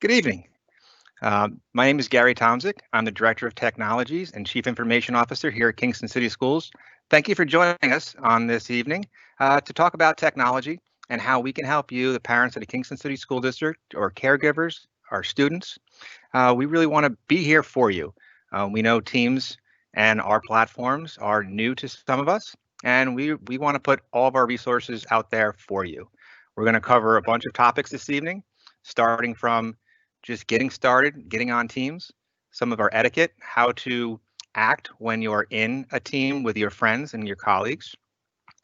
Good evening. My name is Gary Tomzik. I'm the Director of Technologies and Chief Information Officer here at Kingston City Schools. Thank you for joining us on this evening to talk about technology and how we can help you, the parents of the Kingston City School District, or caregivers, our students. We really want to be here for you. We know Teams and our platforms are new to some of us, and we want to put all of our resources out there for you. We're going to cover a bunch of topics this evening, starting from just getting started, getting on Teams, some of our etiquette, how to act when you're in a team with your friends and your colleagues,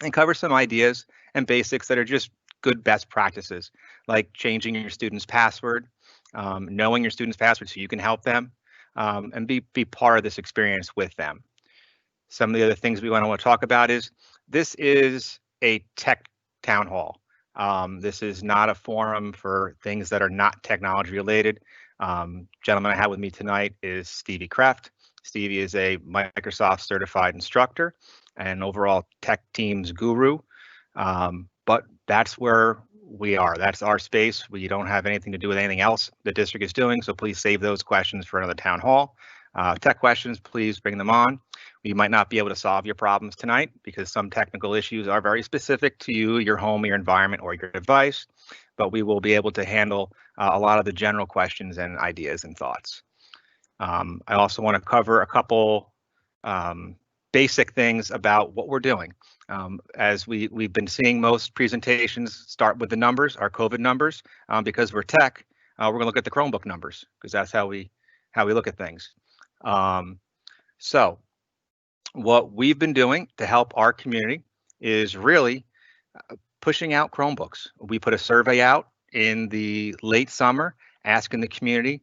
and cover some ideas and basics that are just good best practices, like changing your student's password, knowing your student's password so you can help them, and be part of this experience with them. Some of the other things we want to talk about is this is a tech town hall. This is not a forum for things that are not technology related. Gentleman I have with me tonight is Stevie Kraft. Stevie is a Microsoft certified instructor and overall tech teams guru. But that's where we are. That's our space. We don't have anything to do with anything else the district is doing. So please save those questions for another town hall. Tech questions, please bring them on. We might not be able to solve your problems tonight because some technical issues are very specific to you, your home, your environment, or your device, but we will be able to handle a lot of the general questions and ideas and thoughts. I also want to cover a couple basic things about what we're doing. As we've been seeing most presentations start with the numbers, our COVID numbers, because we're tech, we're going to look at the Chromebook numbers because that's how we look at things. So what we've been doing to help our community is really pushing out Chromebooks. We put a survey out in the late summer asking the community,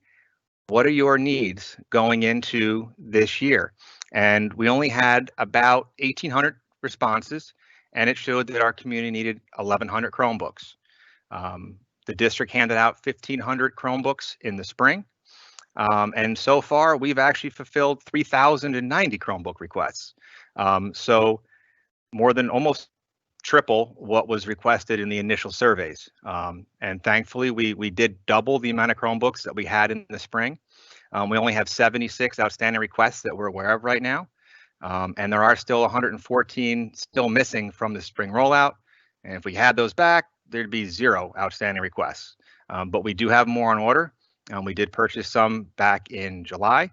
what are your needs going into this year? And we only had about 1,800 responses, and it showed that our community needed 1,100 Chromebooks. The district handed out 1,500 Chromebooks in the spring. And so far, we've actually fulfilled 3,090 Chromebook requests. So more than almost triple what was requested in the initial surveys. And thankfully, we did double the amount of Chromebooks that we had in the spring. We only have 76 outstanding requests that we're aware of right now. And there are still 114 still missing from the spring rollout. And if we had those back, there'd be 0 outstanding requests. But we do have more on order. We did purchase some back in July,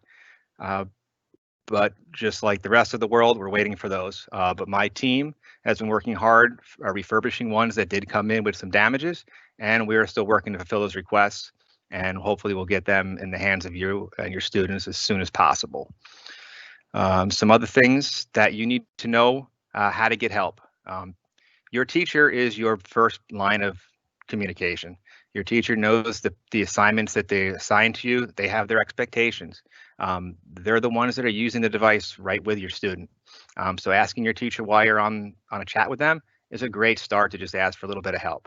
but just like the rest of the world, we're waiting for those. But my team has been working hard, refurbishing ones that did come in with some damages, and we are still working to fulfill those requests, and hopefully we'll get them in the hands of you and your students as soon as possible. Some other things that you need to know how to get help. Your teacher is your first line of communication. Your teacher knows the assignments that they assign to you. They have their expectations. They're the ones that are using the device right with your student. So asking your teacher while you're on a chat with them is a great start to just ask for a little bit of help.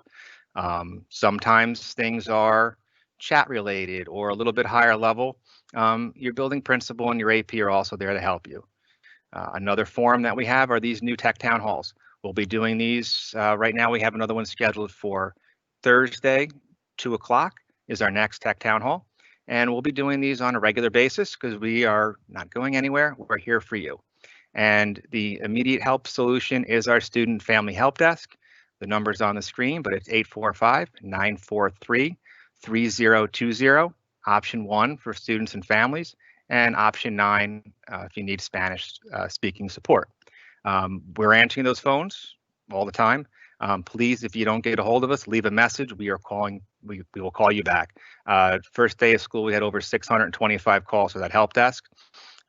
Sometimes things are chat related or a little bit higher level. Your building principal and your AP are also there to help you. Another forum that we have are these new tech town halls. We'll be doing these right now. We have another one scheduled for Thursday, 2 o'clock is our next tech town hall. And we'll be doing these on a regular basis because we are not going anywhere. We're here for you. And the immediate help solution is our student family help desk. The number's on the screen, but it's 845-943-3020. Option 1 for students and families, and option 9 if you need Spanish speaking support. We're answering those phones all the time. Please, if you don't get a hold of us, leave a message. We will call you back. First day of school, we had over 625 calls for that help desk.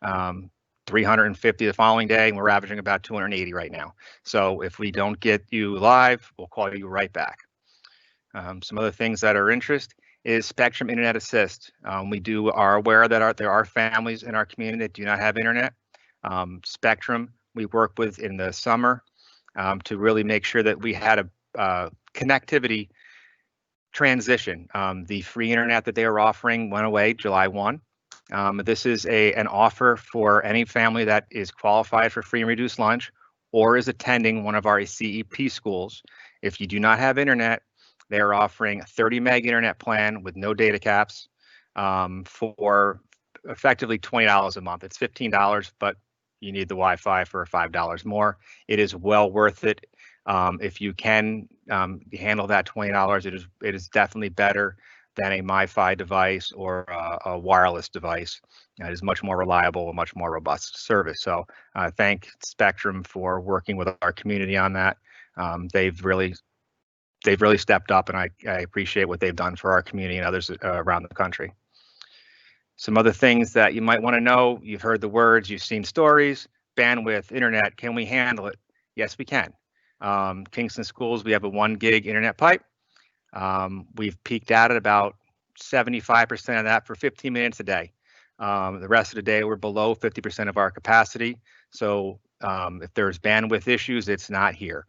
350 the following day, and we're averaging about 280 right now. So if we don't get you live, we'll call you right back. Some other things that are of interest is Spectrum Internet Assist. We are aware that there are families in our community that do not have internet. Spectrum, we work with in the summer to really make sure that we had a connectivity transition. The free internet that they are offering went away July 1. This is an offer for any family that is qualified for free and reduced lunch or is attending one of our CEP schools. If you do not have internet, they are offering a 30 meg internet plan with no data caps. for effectively $20 a month. It's $15, but you need the Wi-Fi for $5 more. It is well worth it. If you can handle that $20, it is definitely better than a MiFi device or a wireless device. It is much more reliable and much more robust service. So thank Spectrum for working with our community on that. They've really stepped up, and I appreciate what they've done for our community and others around the country. Some other things that you might want to know: you've heard the words, you've seen stories, bandwidth, internet. Can we handle it? Yes, we can. Kingston Schools, we have a 1 gig internet pipe. We've peaked out at about 75% of that for 15 minutes a day. The rest of the day, we're below 50% of our capacity. So if there's bandwidth issues, it's not here.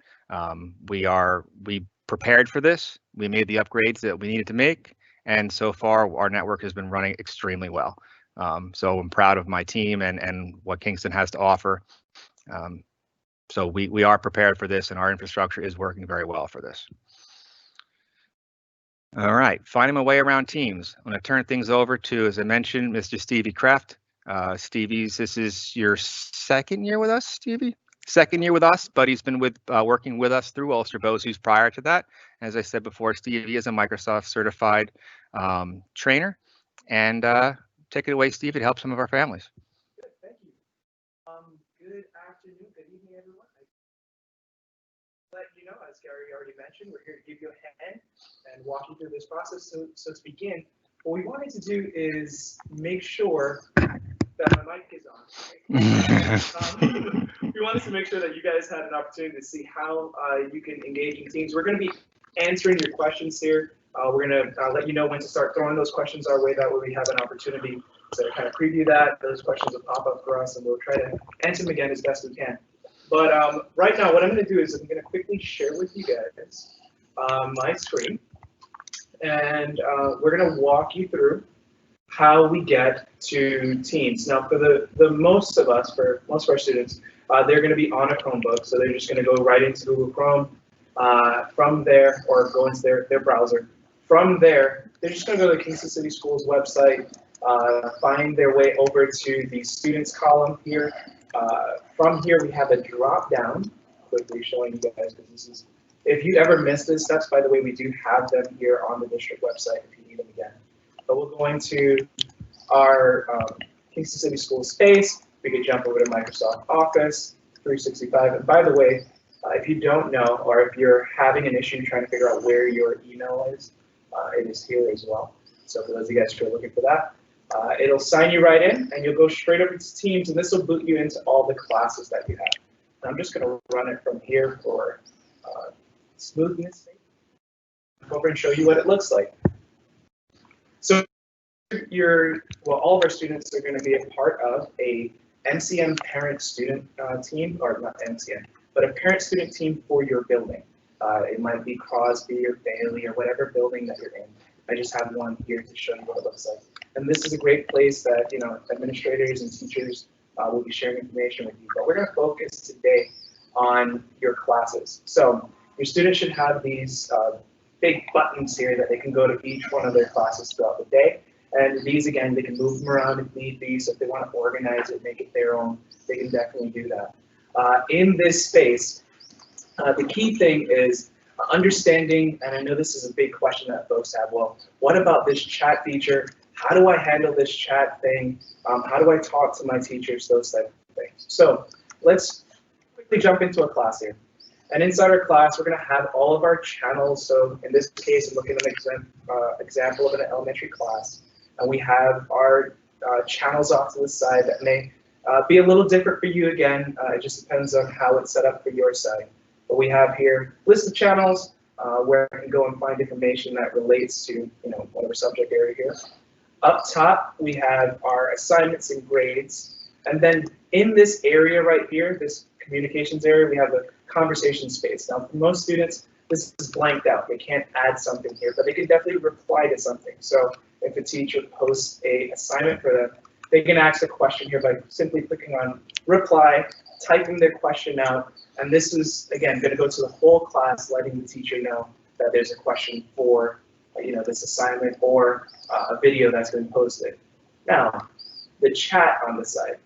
We prepared for this. We made the upgrades that we needed to make. And so far, our network has been running extremely well. So I'm proud of my team and what Kingston has to offer. So we are prepared for this, and our infrastructure is working very well for this. All right, finding my way around Teams. I'm going to turn things over to, as I mentioned, Mr. Stevie Kraft. Stevie's, this is your second year with us, Stevie? Second year with us, but he's been working with us through Ulster BOSU's prior to that. As I said before, Stevie is a Microsoft certified trainer. And take it away, Stevie, to help some of our families. Good, thank you. Good afternoon, good evening, everyone. Let you know, as Gary already mentioned, we're here to give you a hand and walk you through this process. So to begin, what we wanted to do is make sure that my mic is on. Right? We wanted to make sure that you guys had an opportunity to see how you can engage in Teams. We're going to be answering your questions here. We're going to let you know when to start throwing those questions our way. That way we have an opportunity to kind of preview that. Those questions will pop up for us, and we'll try to answer them again as best we can. But right now, what I'm going to do is I'm going to quickly share with you guys my screen, and we're going to walk you through how we get to Teams. Now, for the most of us, for most of our students, they're going to be on a Chromebook, so they're just going to go right into Google Chrome from there, or go into their browser. From there, they're just going to go to the Kingston City Schools website, find their way over to the students column here. From here, we have a drop down, quickly showing you guys, because this is, if you ever missed these steps, by the way, we do have them here on the district website if you need them again. But we'll go into our Kingston City Schools space. We could jump over to Microsoft Office 365. And by the way, if you don't know, or if you're having an issue trying to figure out where your email is, it is here as well. So for those of you guys who are looking for that, it'll sign you right in, and you'll go straight over to Teams, and this will boot you into all the classes that you have. And I'm just going to run it from here for smoothness sake. Go over and show you what it looks like. So all of our students are going to be a part of a MCM parent-student team, or not MCM, but a parent-student team for your building. It might be Crosby or Bailey or whatever building that you're in. I just have one here to show you what it looks like. And this is a great place that administrators and teachers will be sharing information with you. But we're going to focus today on your classes. So your students should have these big buttons here that they can go to each one of their classes throughout the day. And these, again, they can move them around if need be. So if they want to organize it, make it their own, they can definitely do that. In this space, the key thing is understanding, and I know this is a big question that folks have, well, what about this chat feature? How do I handle this chat thing? How do I talk to my teachers? Those type of things. So let's quickly jump into a class here. And inside our class, we're going to have all of our channels. So in this case, I'm looking at an example of an elementary class. And we have our channels off to the side that may be a little different for you again. It just depends on how it's set up for your side. But we have here list of channels where I can go and find information that relates to whatever subject area here. Up top, we have our assignments and grades. And then in this area right here, this communications area, we have a conversation space. Now, for most students, this is blanked out. They can't add something here, but they can definitely reply to something. So if a teacher posts an assignment for them, they can ask a question here by simply clicking on reply, typing their question out. And this is, again, going to go to the whole class, letting the teacher know that there's a question for this assignment or a video that's been posted. Now, the chat on the side.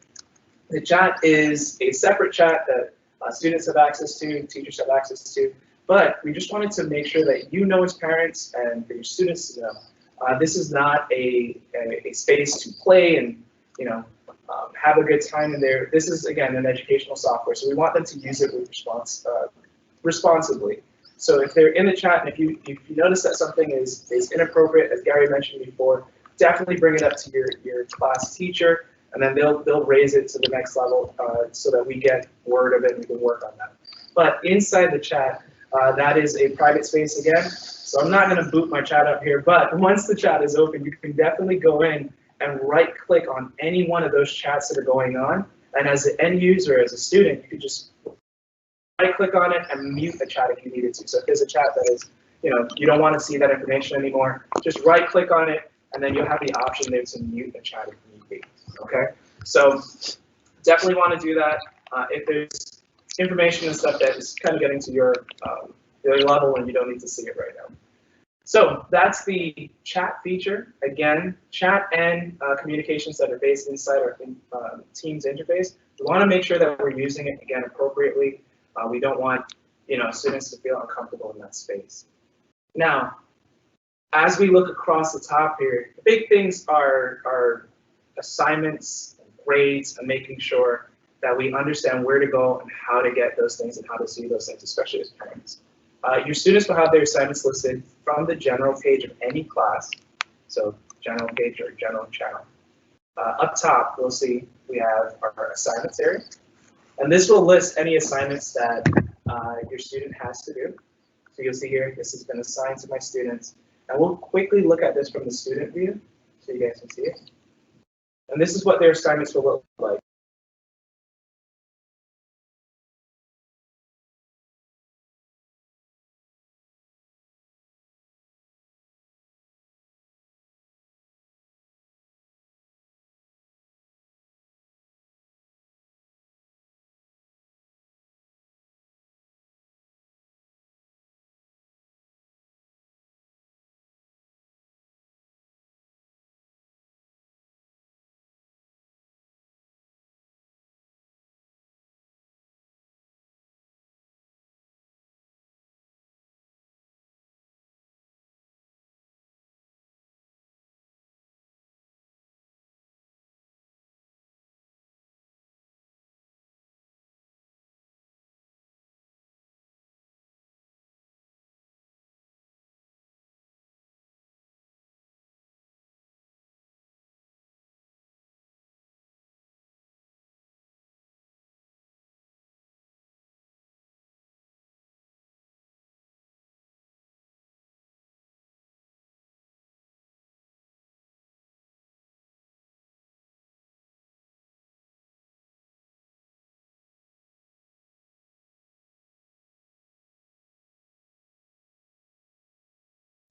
The chat is a separate chat that students have access to, teachers have access to, but we just wanted to make sure that you know as parents and for your students to know. This is not a space to play and have a good time in there. This is, again, an educational software, so we want them to use it with responsibly. So if they're in the chat and if you notice that something is inappropriate, as Gary mentioned before, definitely bring it up to your class teacher, and then they'll raise it to the next level so that we get word of it and we can work on that. But inside the chat, that is a private space again. So I'm not going to boot my chat up here, but once the chat is open, you can definitely go in and right-click on any one of those chats that are going on. And as an end user, as a student, you could just right-click on it and mute the chat if you needed to. So if there's a chat that is, you don't want to see that information anymore, just right-click on it, and then you'll have the option there to mute the chat if need be. Okay, so definitely want to do that. If there's information and stuff that is kind of getting to your level and you don't need to see it right now. So that's the chat feature. Again, chat and communications that are based inside our Teams interface. We want to make sure that we're using it, again, appropriately. We don't want students to feel uncomfortable in that space. Now, as we look across the top here, the big things are assignments, grades, and making sure that we understand where to go and how to get those things and how to see those things, especially as parents. Your students will have their assignments listed from the general page of any class, so general page or general channel. Up top, we'll see we have our assignments area, and this will list any assignments that your student has to do. So you'll see here, this has been assigned to my students, and we'll quickly look at this from the student view so you guys can see it. And this is what their assignments will look like.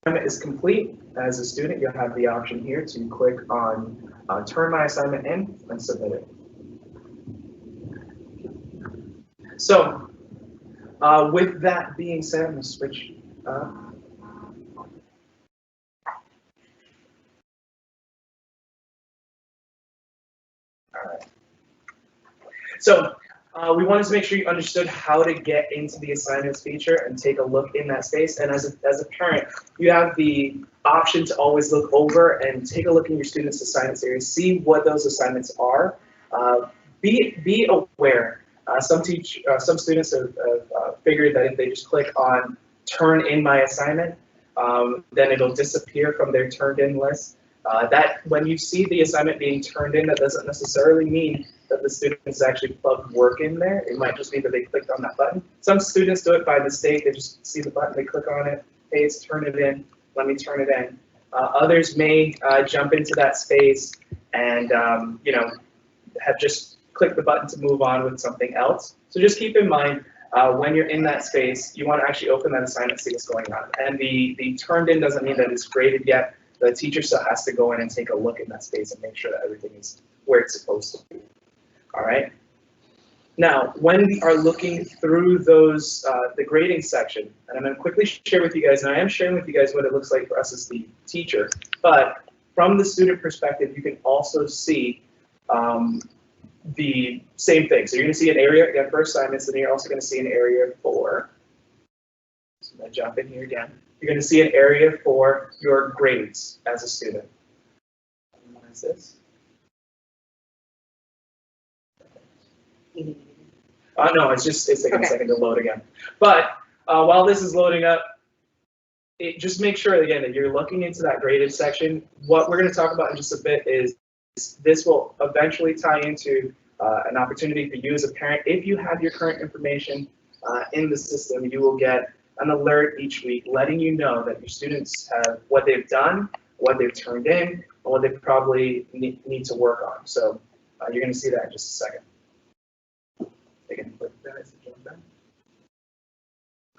Assignment is complete. As a student, you'll have the option here to click on turn my assignment in and submit it. So with that being said, I'm going to switch. All right. So we wanted to make sure you understood how to get into the assignments feature and take a look in that space. And as a parent, you have the option to always look over and take a look in your students' assignments area, see what those assignments are. Be aware. Some students have figured that if they just click on turn in my assignment, then it'll disappear from their turned in list. That when you see the assignment being turned in, that doesn't necessarily mean that the students actually plugged work in there. It might just be that they clicked on that button. Some students do it by mistake. They just see the button, they click on it. Hey, it's turn it in. Let me turn it in. Others may jump into that space and have just clicked the button to move on with something else. So just keep in mind when you're in that space, you want to actually open that assignment, see what's going on. And the turned in doesn't mean that it's graded yet. The teacher still has to go in and take a look in that space and make sure that everything is where it's supposed to be. All right. Now, when we are looking through those, the grading section, and I'm going to quickly share with you guys, and I am sharing with you guys what it looks like for us as the teacher, but from the student perspective, you can also see the same thing. So you're going to see an area, again, for assignments, and you're also going to see an area for, so I'm going to jump in here again, you're going to see an area for your grades as a student. What is this? No, it's taking a second to load again. But while this is loading up, just make sure again that you're looking into that graded section. What we're going to talk about in just a bit is this will eventually tie into an opportunity for you as a parent. If you have your current information in the system, you will get an alert each week letting you know that your students have what they've done, what they've turned in, and what they probably need to work on. So you're going to see that in just a second. All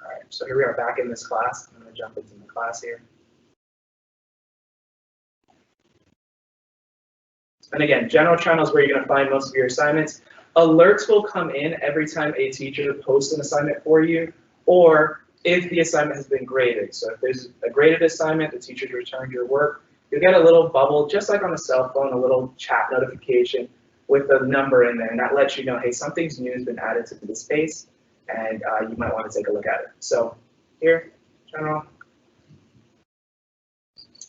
right, so here we are back in this class. I'm going to jump into the class here. And again, general channels where you're going to find most of your assignments. Alerts will come in every time a teacher posts an assignment for you, or if the assignment has been graded. So if there's a graded assignment, the teacher's returned your work, you'll get a little bubble, just like on a cell phone, a little chat notification with a number in there, and that lets you know, hey, something's new has been added to the space, and you might want to take a look at it. So here, general,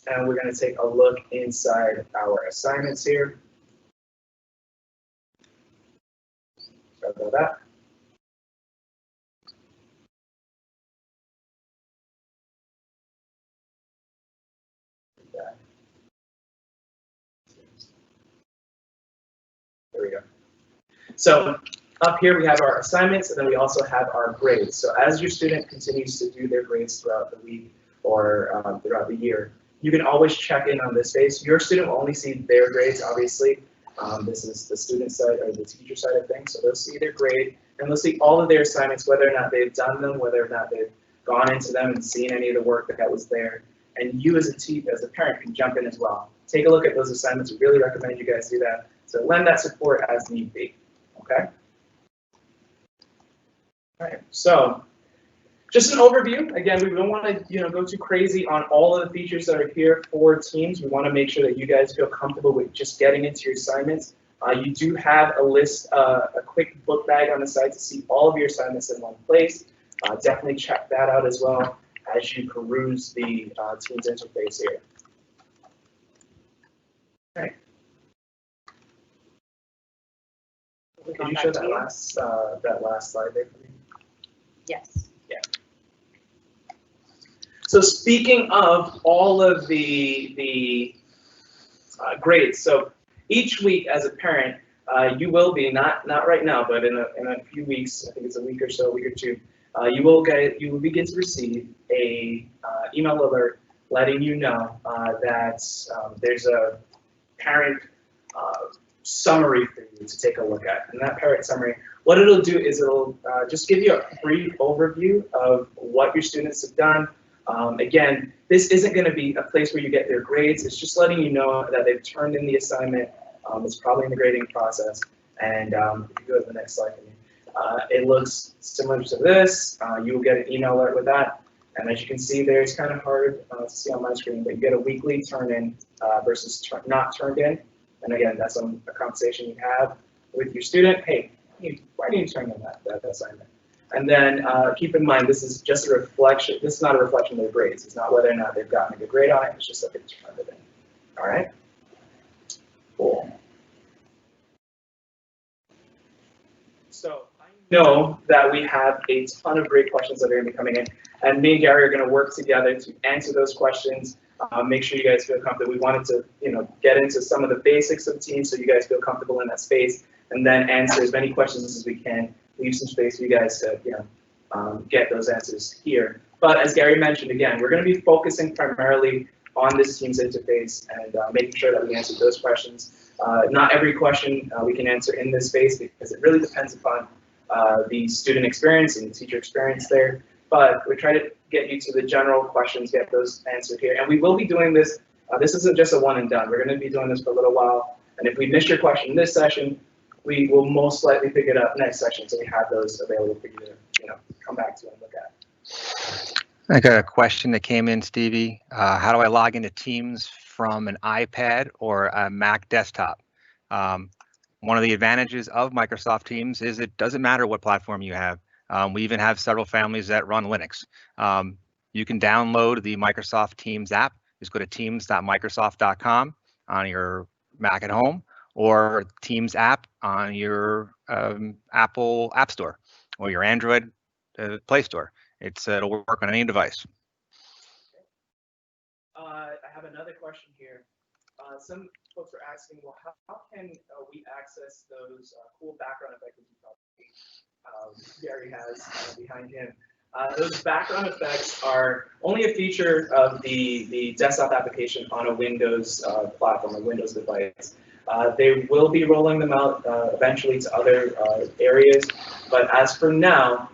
and we're going to take a look inside our assignments here. Sorry about that. There we go. So up here we have our assignments, and then we also have our grades. So as your student continues to do their grades throughout the week or throughout the year, you can always check in on this space. Your student will only see their grades, obviously. This is the student side or the teacher side of things. So they'll see their grade, and they'll see all of their assignments, whether or not they've done them, whether or not they've gone into them and seen any of the work that was there. And you as a parent can jump in as well. Take a look at those assignments. We really recommend you guys do that. So lend that support as need be, okay? All right, so just an overview. Again, we don't want to go too crazy on all of the features that are here for Teams. We want to make sure that you guys feel comfortable with just getting into your assignments. You do have a list, a quick book bag on the side to see all of your assignments in one place. Definitely check that out as well as you peruse the Teams interface here. All right. Can you show that last slide there for me? Yes. Yeah. So speaking of all of the grades, so each week as a parent, you will be not right now, but in a few weeks, I think it's a week or so, a week or two, you will begin to receive a email alert letting you know that there's a parent summary for you to take a look at. And that parent summary, what it'll do is it'll just give you a brief overview of what your students have done. Again, this isn't going to be a place where you get their grades. It's just letting you know that they've turned in the assignment. It's probably in the grading process. And if you go to the next slide for me, it looks similar to this. You will get an email alert with that. And as you can see there, it's kind of hard to see on my screen, but you get a weekly turn in versus not turned in. And again, that's a conversation you have with your student. Hey, why didn't you turn in that assignment? And then keep in mind, this is just a reflection. This is not a reflection of their grades. It's not whether or not they've gotten a good grade on it. It's just that they've turned it in. All right? Cool. So I know that we have a ton of great questions that are going to be coming in. And me and Gary are going to work together to answer those questions. Make sure you guys feel comfortable. We wanted to, get into some of the basics of Teams so you guys feel comfortable in that space, and then answer as many questions as we can. Leave some space for you guys to, get those answers here. But as Gary mentioned, again, we're going to be focusing primarily on this Teams interface and making sure that we answer those questions. Not every question we can answer in this space because it really depends upon the student experience and the teacher experience there. But we try to get you to the general questions, get those answered here. And we will be doing this. This isn't just a one and done. We're going to be doing this for a little while. And if we miss your question in this session, we will most likely pick it up next session, so we have those available for you to, come back to and look at. I got a question that came in, Stevie. How do I log into Teams from an iPad or a Mac desktop? One of the advantages of Microsoft Teams is it doesn't matter what platform you have. We even have several families that run Linux. You can download the Microsoft Teams app. Just go to teams.microsoft.com on your Mac at home, or Teams app on your Apple App Store or your Android Play Store. It'll work on any device. I have another question here. Some folks are asking, well, how can we access those cool background effects that Gary has behind him? Those background effects are only a feature of the desktop application on a Windows platform, a Windows device. They will be rolling them out eventually to other areas, but as for now,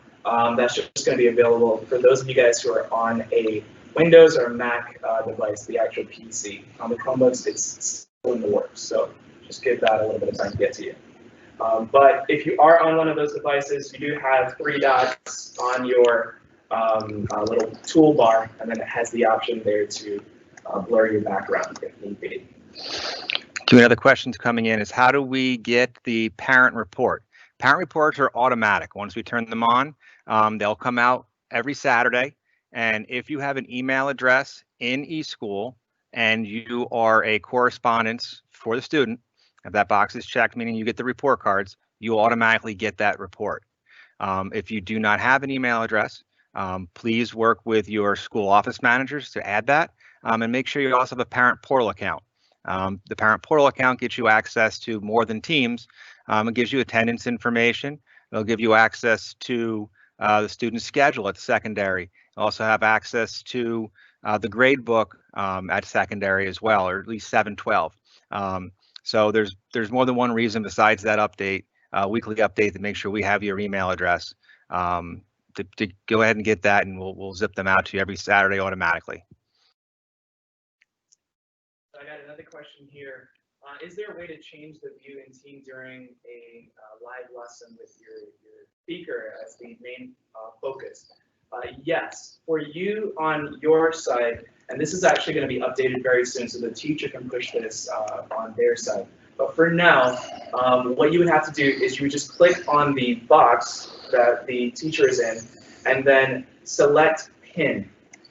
that's just going to be available for those of you guys who are on a Windows or Mac device, the actual PC. On the Chromebooks, it's still in the works, so just give that a little bit of time to get to you. But if you are on one of those devices, you do have 3 dots on your little toolbar, and then it has the option there to blur your background if need be. Two other questions coming in is, how do we get the parent report? Parent reports are automatic. Once we turn them on, they'll come out every Saturday. And if you have an email address in eSchool and you are a correspondence for the student, if that box is checked, meaning you get the report cards, you automatically get that report. If you do not have an email address, please work with your school office managers to add that, and make sure you also have a parent portal account. The parent portal account gets you access to more than Teams. It gives you attendance information. It'll give you access to the student schedule at secondary. Also have access to the grade book at secondary as well, or at least 712. So there's more than one reason besides that update, weekly update, to make sure we have your email address. To go ahead and get that, and we'll zip them out to you every Saturday automatically. I got another question here. Is there a way to change the view in Teams during a live lesson with your speaker as the main focus? Yes, for you on your side, and this is actually going to be updated very soon, so the teacher can push this on their side. But for now, what you would have to do is you would just click on the box that the teacher is in, and then select pin.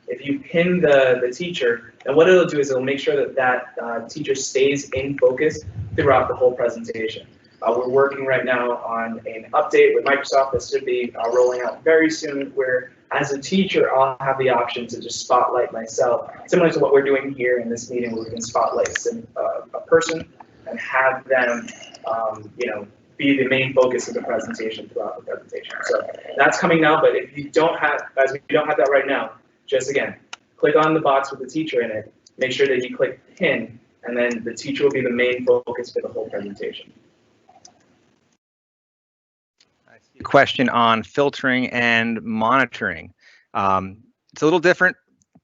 If you pin the teacher, and what it'll do is it'll make sure that that teacher stays in focus throughout the whole presentation. We're working right now on an update with Microsoft that should be rolling out very soon, where as a teacher, I'll have the option to just spotlight myself, similar to what we're doing here in this meeting, where we can spotlight a person and have them, be the main focus of the presentation throughout the presentation. So that's coming now, but if you don't have, as we don't have that right now, just again, click on the box with the teacher in it, make sure that you click pin, and then the teacher will be the main focus for the whole presentation. Question on filtering and monitoring. It's a little different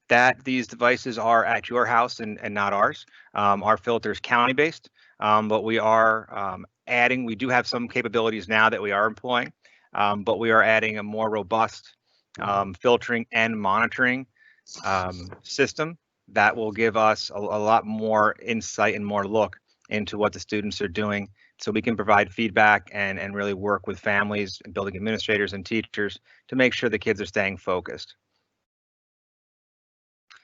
that these devices are at your house and not ours. Our filter is county-based, but we are adding, we do have some capabilities now that we are employing, but we are adding a more robust filtering and monitoring system that will give us a lot more insight and more look into what the students are doing, so we can provide feedback and really work with families and building administrators and teachers to make sure the kids are staying focused.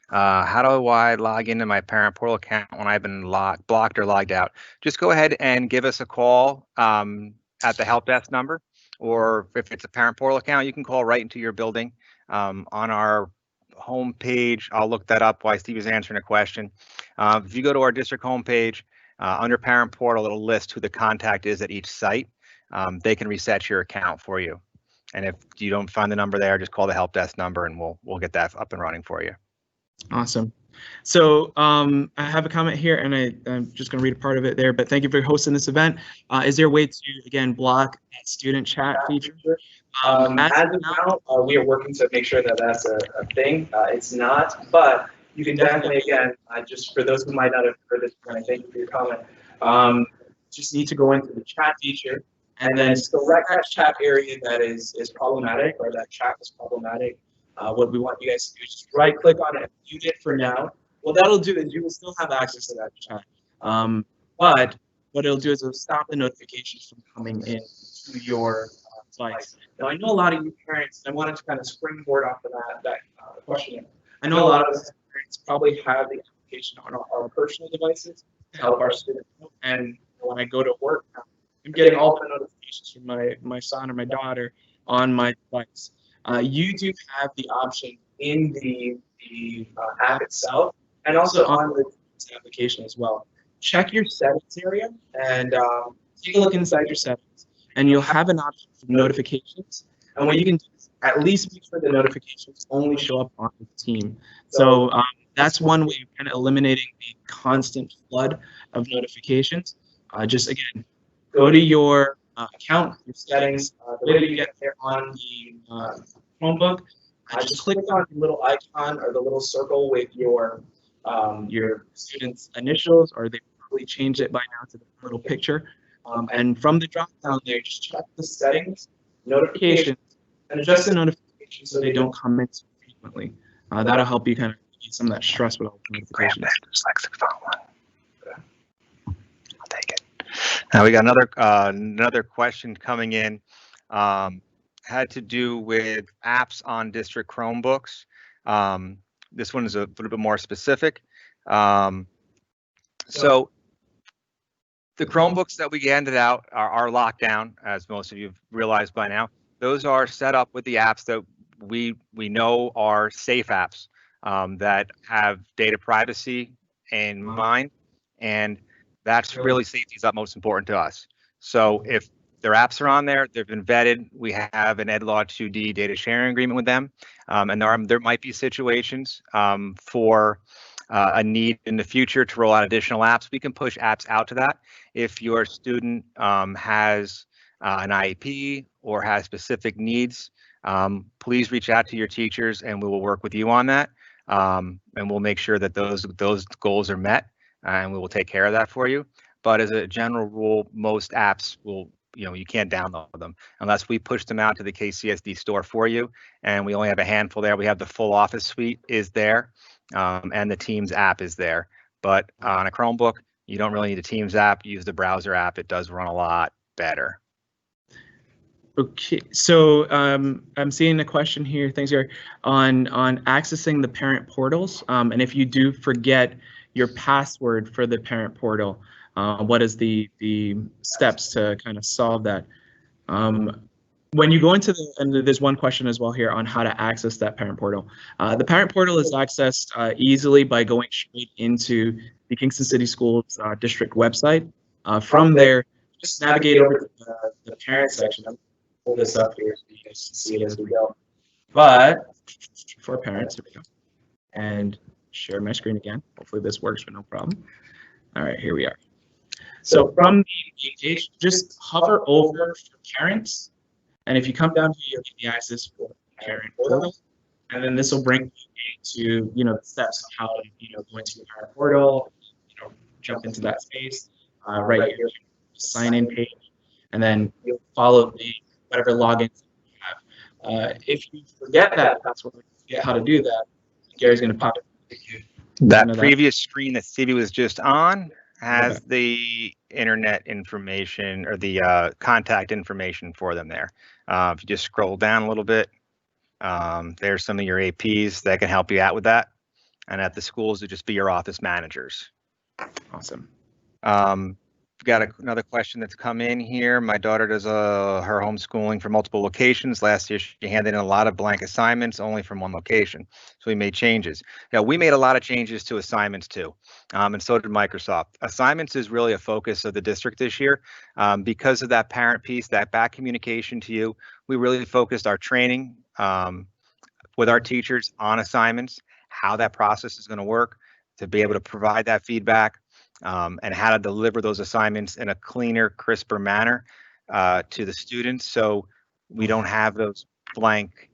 How do I log into my parent portal account when I've been blocked or logged out? Just go ahead and give us a call at the help desk number, or if it's a parent portal account, you can call right into your building. On our home page, I'll look that up while Steve is answering a question. If you go to our district homepage, under parent portal, it'll list who the contact is at each site. They can reset your account for you. And if you don't find the number there, just call the help desk number and we'll get that up and running for you. Awesome. So I have a comment here, and I'm just going to read a part of it there, but thank you for hosting this event. Is there a way to, again, block that student chat feature? As of now, we are working to make sure that that's a thing. It's not, but you can definitely, again, just for those who might not have heard this, and I thank you for your comment, just need to go into the chat feature and then select that chat area that is problematic, or that chat is problematic. What we want you guys to do is just right click on it, mute it for now. What that'll do is you will still have access to that chat. But what it'll do is it'll stop the notifications from coming in to your device. Now, I know a lot of you parents, I wanted to kind of springboard off of that question. I know a lot of us parents probably have the application on our personal devices to help our students. And when I go to work, I'm getting all the notifications from my son or my daughter on my device. You do have the option in the app itself, and also on the application as well. Check your settings area and take a look inside your settings, and you'll have an option for notifications. And what you can do is at least make sure the notifications only show up on the team. So that's one way of kind of eliminating the constant flood of notifications. Just again, go to your account, your settings, the way that you get there on the Chromebook. Just click on the little icon or the little circle with your student's initials, or they probably changed it by now to the little picture. And from the drop down there, just check the settings, notifications, and adjust the notifications so they don't come in too frequently. That'll help you kind of get some of that stress with all the notifications. I'll take it. Now we got another question coming in. Had to do with apps on district Chromebooks. This one is a little bit more specific. So the Chromebooks that we handed out are locked down, as most of you have realized by now. Those are set up with the apps that we know are safe apps that have data privacy in mind, and that's really safety is utmost important to us. So if their apps are on there, they've been vetted. We have an EdLaw 2D data sharing agreement with them, and there might be situations for a need in the future to roll out additional apps. We can push apps out to that. If your student has an IEP or has specific needs, please reach out to your teachers and we will work with you on that. And we'll make sure that those goals are met, and we will take care of that for you. But as a general rule, most apps will, you can't download them unless we push them out to the KCSD store for you. And we only have a handful there. We have the full Office suite is there, and the Teams app is there. But on a Chromebook, you don't really need a Teams app. Use the browser app. It does run a lot better. Okay, so I'm seeing a question here. Thanks, Gary, on accessing the parent portals. And if you do forget your password for the parent portal, what is the steps to kind of solve that? When you go into and there's one question as well here on how to access that parent portal. The parent portal is accessed easily by going straight into the Kingston City Schools district website. From there, just navigate over to the parent section. I'm pull this up here so you guys can see it as we go. But for parents, here we go. And share my screen again. Hopefully this works with no problem. All right, here we are. So from the page, just hover over for parents. And if you come down here, you'll get the access for parent portal. And then this will bring you into, the steps of how to, go into the parent portal, jump into that space, right here, sign in page. And then you'll follow whatever logins you have. If you forget that password, forget how to do that, Gary's going to pop it. That previous screen that Stevie was just on has the internet information or the contact information for them there. If you just scroll down a little bit, there's some of your APs that can help you out with that. And at the schools, it'd just be your office managers. Awesome. We've got another question that's come in here. My daughter does her homeschooling for multiple locations. Last year, she handed in a lot of blank assignments only from one location. So we made changes. Yeah, we made a lot of changes to assignments too, and so did Microsoft. Assignments is really a focus of the district this year. Because of that parent piece, that back communication to you, we really focused our training with our teachers on assignments, how that process is going to work, to be able to provide that feedback. And how to deliver those assignments in a cleaner, crisper manner to the students, so we don't have those blank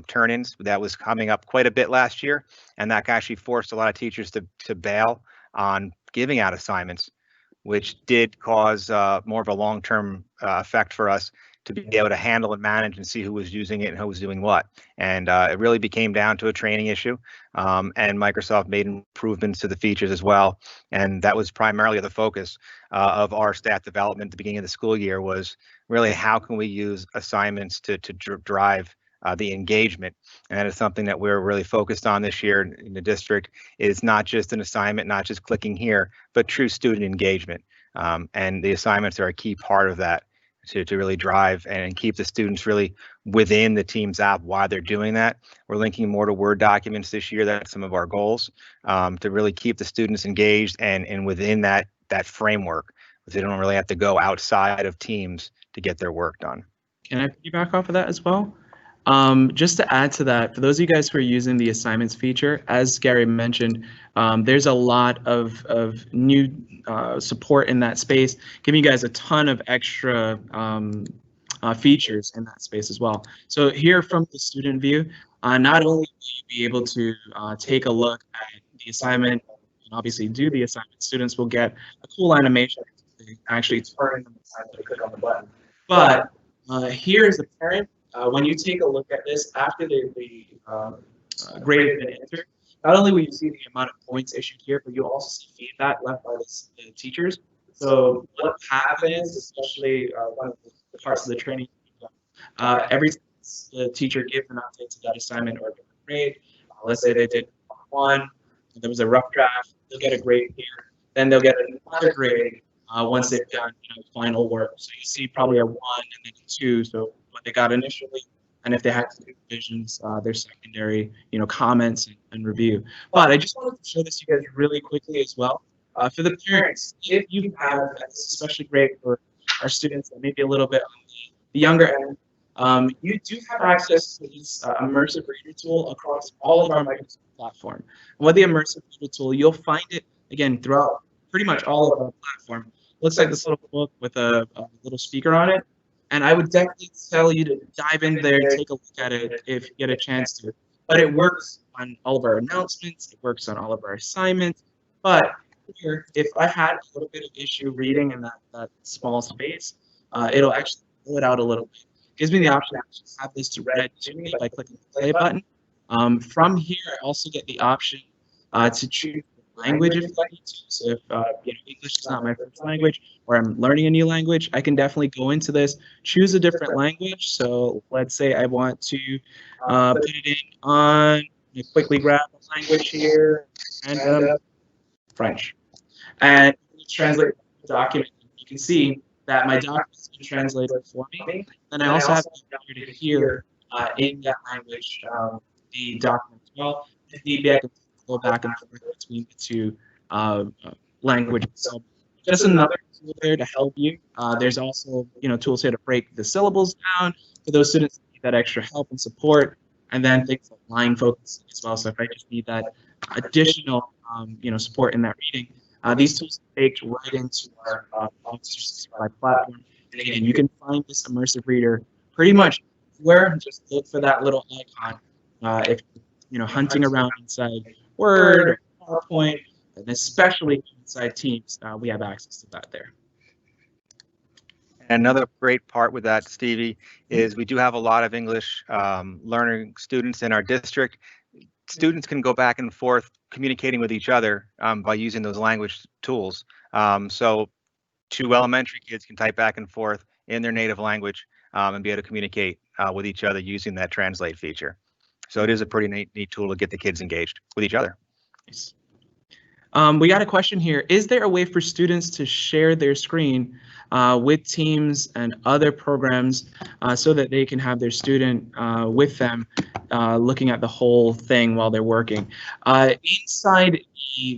turn-ins. That was coming up quite a bit last year, and that actually forced a lot of teachers to bail on giving out assignments. which did cause more of a long-term effect for us to be able to handle and manage and see who was using it and who was doing what. And it really became down to a training issue. And Microsoft made improvements to the features as well. And that was primarily the focus of our staff development at the beginning of the school year, was really how can we use assignments to drive the engagement. And that is something that we're really focused on this year in the district. Is not just an assignment, not just clicking here, but true student engagement. And the assignments are a key part of that, to really drive and keep the students really within the Teams app while they're doing that. We're linking more to Word documents this year. That's some of our goals, to really keep the students engaged and within that framework. They don't really have to go outside of Teams to get their work done. Can I piggyback off of that as well? Just to add to that, for those of you guys who are using the assignments feature, as Gary mentioned, there's a lot of new support in that space, giving you guys a ton of extra features in that space as well. So here from the student view, not only will you be able to take a look at the assignment and obviously do the assignment, students will get a cool animation to actually turn the assignment to click on the button. But here is the parent. When you take a look at this after the grade has been entered, not only will you see the amount of points issued here, but you'll also see feedback left by the teachers. So what happens, especially one of the parts of the training, every time the teacher gives an update to that assignment or a different grade, let's say they did one, and there was a rough draft, they'll get a grade here, then they'll get another grade once they've done final work. So you see probably a 1 and then a 2, so what they got initially, and if they had to do revisions, their secondary, comments and review. But I just wanted to show this to you guys really quickly as well. For the parents, if you have, especially great for our students that may be a little bit on the younger end, you do have access to this immersive reader tool across all of our Microsoft platform. And with the immersive reader tool, you'll find it, again, throughout pretty much all of our platform. Looks like this little book with a little speaker on it. And I would definitely tell you to dive in there, take a look at it if you get a chance to. But it works on all of our announcements. It works on all of our assignments. But here, if I had a little bit of issue reading in that small space, it'll actually pull it out a little bit. It gives me the option to have this read to me by clicking the play button. From here, I also get the option to choose language if I need to. So if English is not my first language, or I'm learning a new language, I can definitely go into this, choose a different language. So let's say I want to put it in on, quickly grab a language here, and French. And translate the document. You can see that my document has been translated for me. And I also have the ability to hear in that language the document as well. If need be, I can go back and forth between the two languages. So just another tool there to help you. There's also tools here to break the syllables down for those students that need that extra help and support, and then things like line focusing as well. So if I just need that additional support in that reading, these tools are baked right into our Office 365 platform. And again, you can find this immersive reader pretty much where. Just look for that little icon if hunting around inside Word or PowerPoint, and especially inside Teams, we have access to that there. Another great part with that, Stevie, is we do have a lot of English learning students in our district. Students can go back and forth communicating with each other by using those language tools. So 2 elementary kids can type back and forth in their native language and be able to communicate with each other using that translate feature. So it is a pretty neat tool to get the kids engaged with each other. Nice. We got a question here. Is there a way for students to share their screen with Teams and other programs so that they can have their student with them looking at the whole thing while they're working? Inside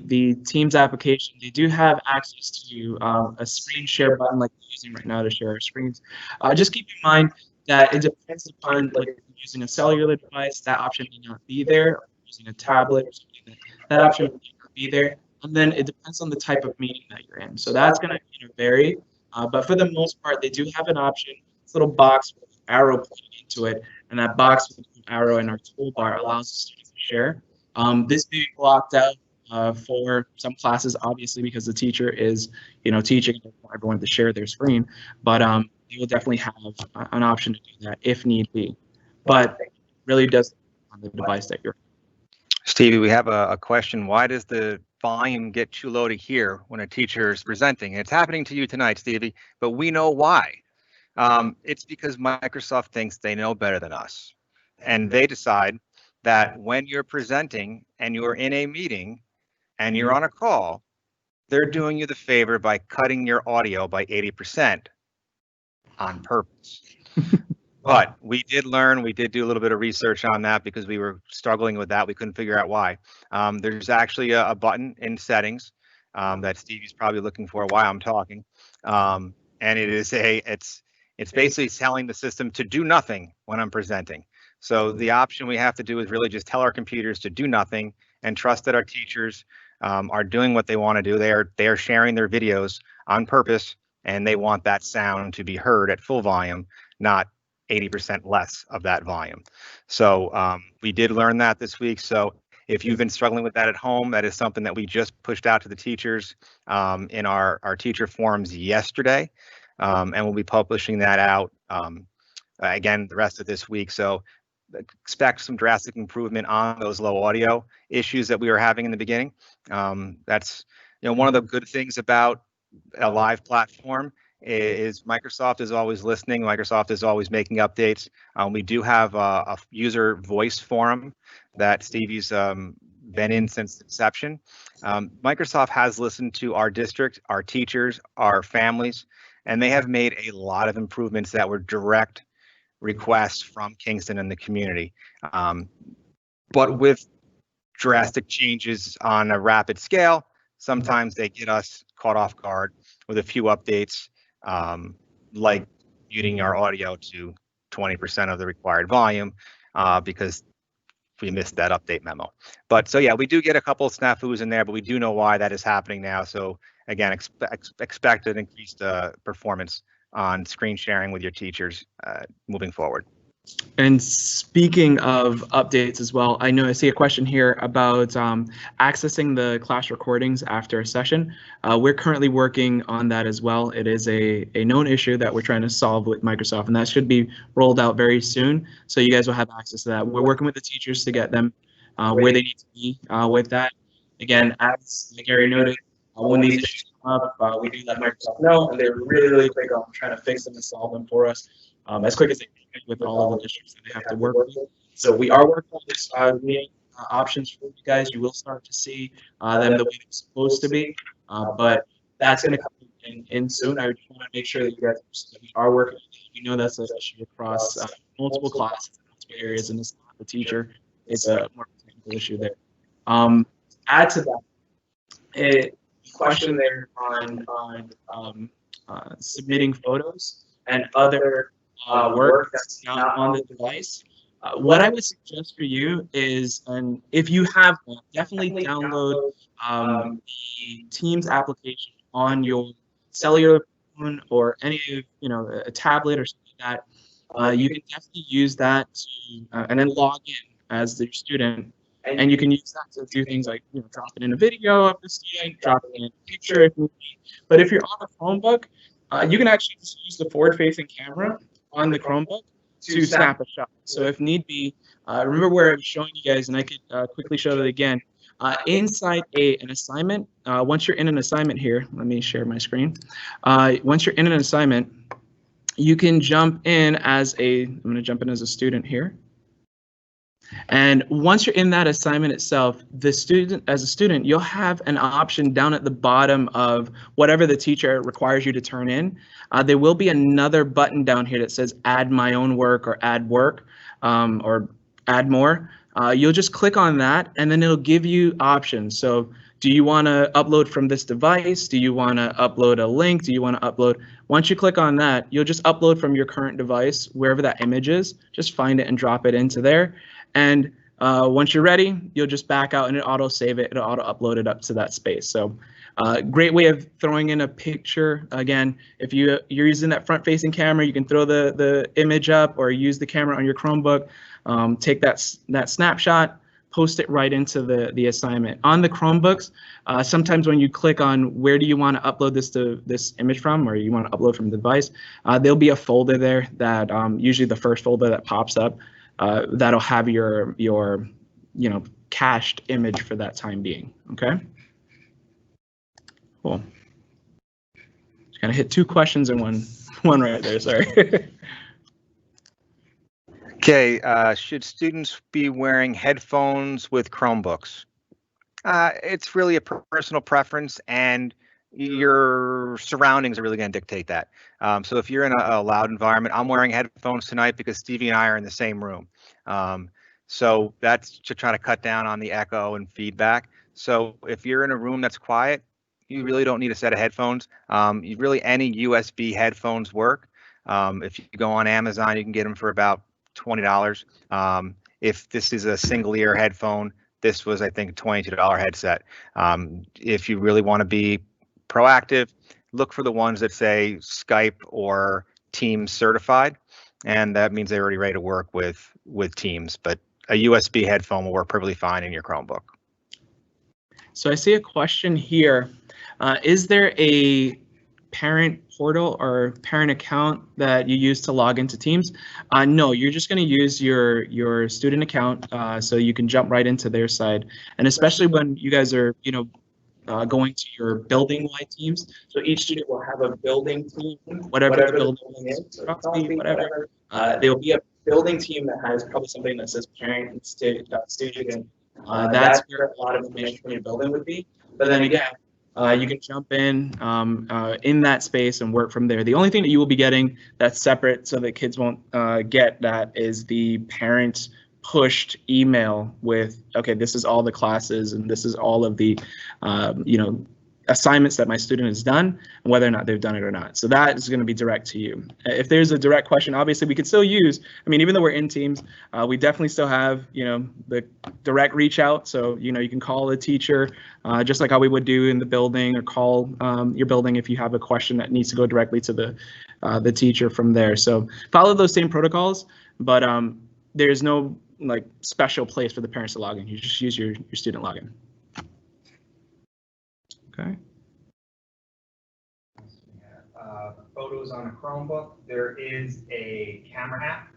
the Teams application, they do have access to a screen share button like we're using right now to share our screens. Just keep in mind that it depends upon, like, if you're using a cellular device, that option may not be there. Or using a tablet or something, that option may not be there. And then it depends on the type of meeting that you're in. So that's going to vary. But for the most part, they do have an option. This little box with an arrow pointing into it, and that box with an arrow in our toolbar allows the students to share. This may be blocked out for some classes, obviously, because the teacher is, teaching everyone to share their screen, but they will definitely have an option to do that if need be. But it really does depend on the device that you're. Stevie, we have a question. Why does the volume get too low to hear when a teacher is presenting? It's happening to you tonight, Stevie, but we know why. It's because Microsoft thinks they know better than us. And they decide that when you're presenting and you're in a meeting and you're on a call, they're doing you the favor by cutting your audio by 80% on purpose. But we did do a little bit of research on that because we were struggling with that. We couldn't figure out why. There's actually a button in settings that Stevie's probably looking for while I'm talking. And it's basically telling the system to do nothing when I'm presenting. So the option we have to do is really just tell our computers to do nothing and trust that our teachers are doing what they want to do. They are sharing their videos on purpose, and they want that sound to be heard at full volume, not 80% less of that volume. So we did learn that this week. So if you've been struggling with that at home, that is something that we just pushed out to the teachers in our teacher forums yesterday. And we'll be publishing that out again the rest of this week. So expect some drastic improvement on those low audio issues that we were having in the beginning. That's one of the good things about a live platform is Microsoft is always listening. Microsoft is always making updates. We do have a user voice forum that Stevie's been in since inception. Microsoft has listened to our district, our teachers, our families, and they have made a lot of improvements that were direct requests from Kingston and the community. But with drastic changes on a rapid scale, sometimes they get us caught off guard with a few updates, like muting our audio to 20% of the required volume because we missed that update memo. But so yeah, we do get a couple of snafus in there, but we do know why that is happening now. So again, expect an increased performance on screen sharing with your teachers moving forward. And speaking of updates as well, I see a question here about accessing the class recordings after a session. We're currently working on that as well. It is a known issue that we're trying to solve with Microsoft, and that should be rolled out very soon. So you guys will have access to that. We're working with the teachers to get them where they need to be with that. Again, as Gary noted, when these issues come up, we do let Microsoft know, and they're really, really quick on trying to fix them and solve them for us as quick as they can with all of the issues that they have to work with. So we are working on this options for you guys. You will start to see them the way they're supposed to be, but that's going to come in soon. I just want to make sure that you guys that we are working on it. We know that's an issue across multiple classes, multiple areas, and it's not the teacher. It's a more technical issue there. Add to that, a question there on submitting photos and other work that's not on the device. What I would suggest for you is, and if you have one, definitely download the Teams application on your cellular phone or any a tablet or something like that. You can definitely use that to, and then log in as the student. And you can use that to do things like dropping in a video of the student, dropping in a picture if need be. But if you're on a Chromebook, you can actually just use the forward-facing camera on the Chromebook to snap a shot. So if need be, remember where I was showing you guys, and I could quickly show that again. Inside an assignment, once you're in an assignment here, let me share my screen. Once you're in an assignment, you can jump in as I'm going to jump in as a student here. And once you're in that assignment itself, as a student, you'll have an option down at the bottom of whatever the teacher requires you to turn in. There will be another button down here that says add my own work or add work or add more. You'll just click on that, and then it'll give you options. So do you want to upload from this device? Do you want to upload a link? Do you want to upload? Once you click on that, you'll just upload from your current device, wherever that image is. Just find it and drop it into there. And once you're ready, you'll just back out and it auto save it. It'll auto upload it up to that space. So great way of throwing in a picture. Again, if you're using that front facing camera, you can throw the image up or use the camera on your Chromebook. Take that snapshot, post it right into the assignment. On the Chromebooks, sometimes when you click on where do you want to upload this image from, or you want to upload from the device, there'll be a folder there that usually the first folder that pops up that'll have your cached image for that time being. Okay. Cool. Just gonna hit 2 questions in one right there. Sorry. Okay, should students be wearing headphones with Chromebooks? It's really a personal preference, and your surroundings are really going to dictate that. So if you're in a loud environment, I'm wearing headphones tonight because Stevie and I are in the same room. So that's to try to cut down on the echo and feedback. So if you're in a room that's quiet, you really don't need a set of headphones. Any USB headphones work. If you go on Amazon, you can get them for about $20. If this is a single ear headphone, this was, I think, a $22 headset. If you really want to be proactive, look for the ones that say Skype or Teams certified, and that means they're already ready to work with Teams. But a USB headphone will work perfectly fine in your Chromebook. So I see a question here. Is there a parent portal or parent account that you use to log into Teams? No, you're just going to use your student account, so you can jump right into their side. And especially when you guys are, going to your building-wide teams. So each student will have a building team, whatever the building is, whatever. There will be a building team that has probably something that says parent and student. That's where a lot of information from your building would be. But then again, you can jump in that space and work from there. The only thing that you will be getting that's separate so that kids won't get that is the parent pushed email with, okay, this is all the classes and this is all of the, assignments that my student has done and whether or not they've done it or not. So that is going to be direct to you. If there's a direct question, obviously we could still use, even though we're in Teams, we definitely still have, the direct reach out. So, you can call a teacher just like how we would do in the building, or call your building if you have a question that needs to go directly to the teacher from there. So follow those same protocols, but there's no special place for the parents to log in. You just use your student login. Okay. Photos on a Chromebook. There is a camera app.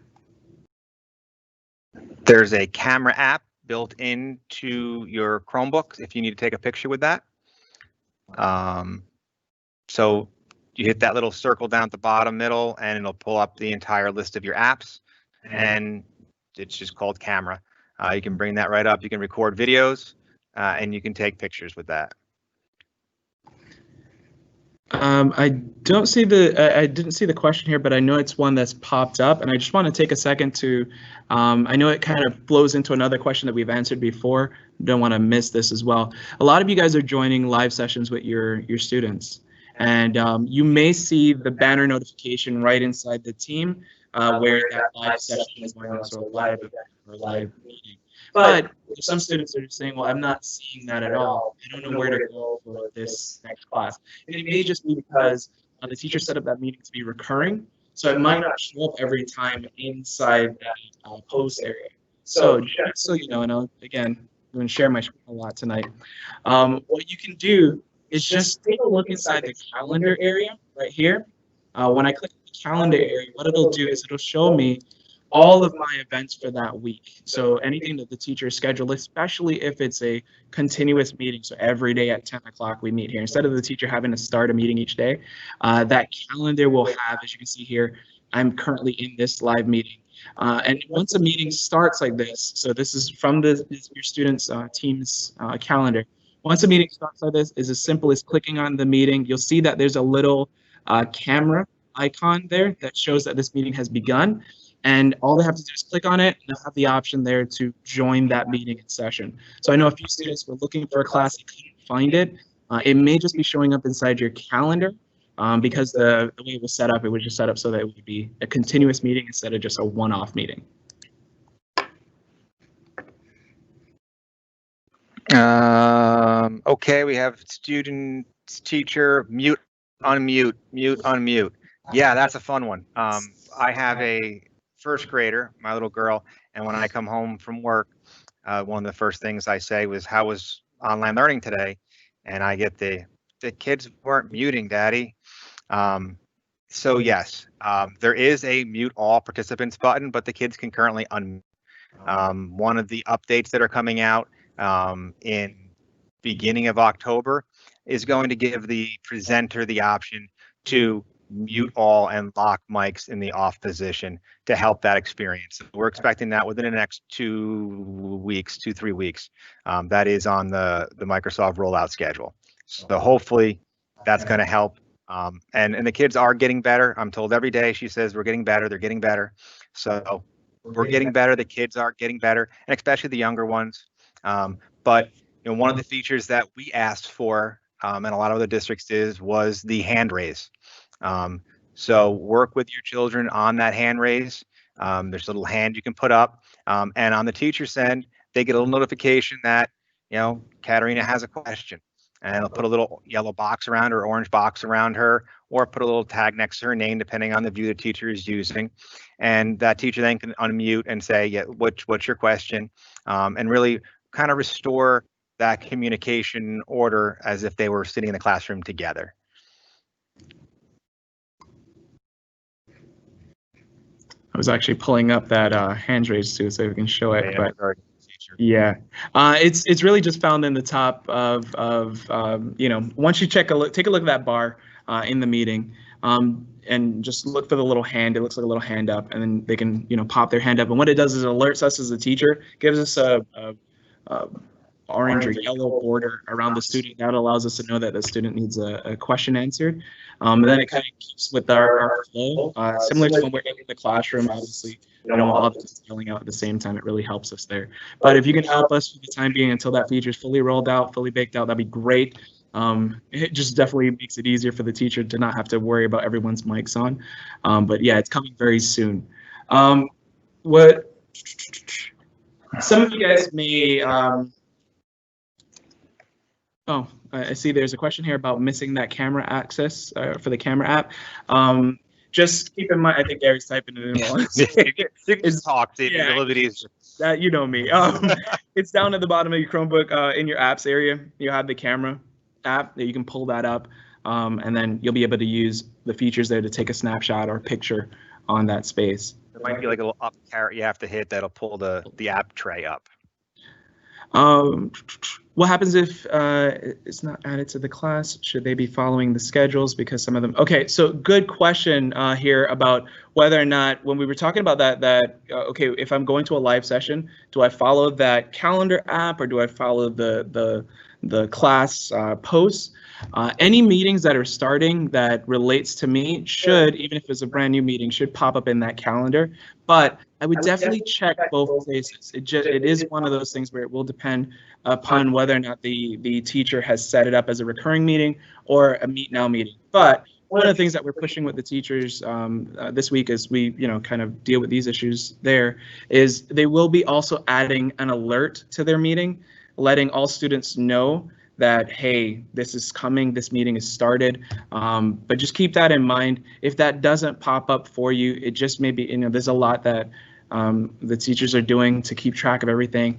There's a camera app built into your Chromebook if you need to take a picture with that. So you hit that little circle down at the bottom middle, and it'll pull up the entire list of your apps, and it's just called camera. You can bring that right up. You can record videos, and you can take pictures with that. I didn't see the question here, but I know it's one that's popped up, and I just want to take a second to, I know it kind of flows into another question that we've answered before. Don't want to miss this as well. A lot of you guys are joining live sessions with your students, and you may see the banner notification right inside the team where that live session is going on, so a live event or live meeting. But some students are just saying, well, I'm not seeing that at all. I don't know where to go for this next class. And it may just be because the teacher set up that meeting to be recurring. So it might not show up every time inside that post area. So just so you know, and again, I'm going to share my screen a lot tonight. What you can do is just take a look inside the calendar area right here. When I click the calendar area, what it'll do is it'll show me all of my events for that week. So anything that the teacher scheduled, especially if it's a continuous meeting. So every day at 10 o'clock we meet here. Instead of the teacher having to start a meeting each day, that calendar will have, as you can see here, I'm currently in this live meeting. And once a meeting starts like this, so this is from your students' team's calendar. Once a meeting starts like this, is as simple as clicking on the meeting. You'll see that there's a little camera icon there that shows that this meeting has begun. And all they have to do is click on it, and they'll have the option there to join that meeting in session. So I know a few students were looking for a class and couldn't find it. It may just be showing up inside your calendar because the way it was set up, it was just set up so that it would be a continuous meeting instead of just a one-off meeting. Okay, we have student, teacher, mute, unmute, mute, unmute. Yeah, that's a fun one. I have a first grader, my little girl, and when I come home from work, one of the first things I say was, "How was online learning today?" And I get the kids weren't muting, Daddy. So yes, there is a mute all participants button, but the kids can currently unmute. One of the updates that are coming out in beginning of October is going to give the presenter the option to mute all and lock mics in the off position to help that experience. We're expecting that within the next 2 weeks, 3 weeks. That is on the Microsoft rollout schedule. So hopefully that's going to help. And the kids are getting better. I'm told every day, she says, we're getting better. They're getting better. So we're getting better. The kids are getting better, and especially the younger ones. But one of the features that we asked for, and a lot of the districts was the hand raise. So work with your children on that hand raise. There's a little hand you can put up, and on the teacher's end, they get a little notification that Katarina has a question, and I'll put a little yellow box around her, orange box around her, or put a little tag next to her name, depending on the view the teacher is using. And that teacher then can unmute and say, yeah, what's your question? And really kind of restore that communication order as if they were sitting in the classroom together. I was actually pulling up that hand raise too, so we can show it. Yeah, but yeah, it's really just found in the top of once you take a look at that bar in the meeting, and just look for the little hand. It looks like a little hand up, and then they can pop their hand up. And what it does is it alerts us as a teacher, gives us a orange or yellow border around the student. That allows us to know that the student needs a question answered. And then it kind of keeps with our flow, similar to when we're in the classroom. Obviously, I don't want all the kids yelling out at the same time. It really helps us there. But if you can help us for the time being until that feature is fully rolled out, fully baked out, that'd be great. It just definitely makes it easier for the teacher to not have to worry about everyone's mics on. But yeah, it's coming very soon. What some of you guys may I see there's a question here about missing that camera access for the camera app. Just keep in mind, I think Gary's typing it in. You can just talk to a little bit easier. That you know me. It's down at the bottom of your Chromebook in your apps area. You have the camera app that you can pull that up, and then you'll be able to use the features there to take a snapshot or picture on that space. There might be like a little up arrow you have to hit that'll pull the app tray up. What happens if it's not added to the class? Should they be following the schedules? Because some of them. Okay, so good question here about whether or not, when we were talking about that okay, if I'm going to a live session, do I follow that calendar app or do I follow the class posts? Any meetings that are starting that relates to me should, even if it's a brand new meeting, should pop up in that calendar. But I would definitely check both places. It is one of those things where it will depend upon whether or not the teacher has set it up as a recurring meeting or a meet now meeting. But one of the things that we're pushing with the teachers this week as we kind of deal with these issues there is they will be also adding an alert to their meeting, letting all students know that, hey, this is coming, this meeting is started. But just keep that in mind. If that doesn't pop up for you, it just may be, there's a lot that the teachers are doing to keep track of everything.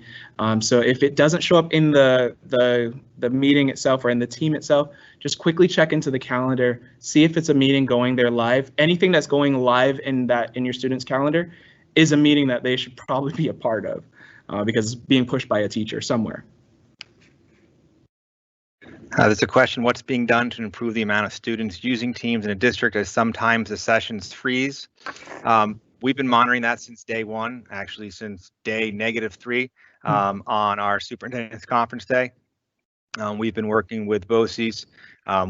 So if it doesn't show up in the meeting itself or in the team itself, just quickly check into the calendar, see if it's a meeting going there live. Anything that's going live in your student's calendar is a meeting that they should probably be a part of because it's being pushed by a teacher somewhere. There's a question, what's being done to improve the amount of students using Teams in a district as sometimes the sessions freeze? We've been monitoring that since day one, actually since day -3 on our superintendent's conference day. We've been working with BOCES.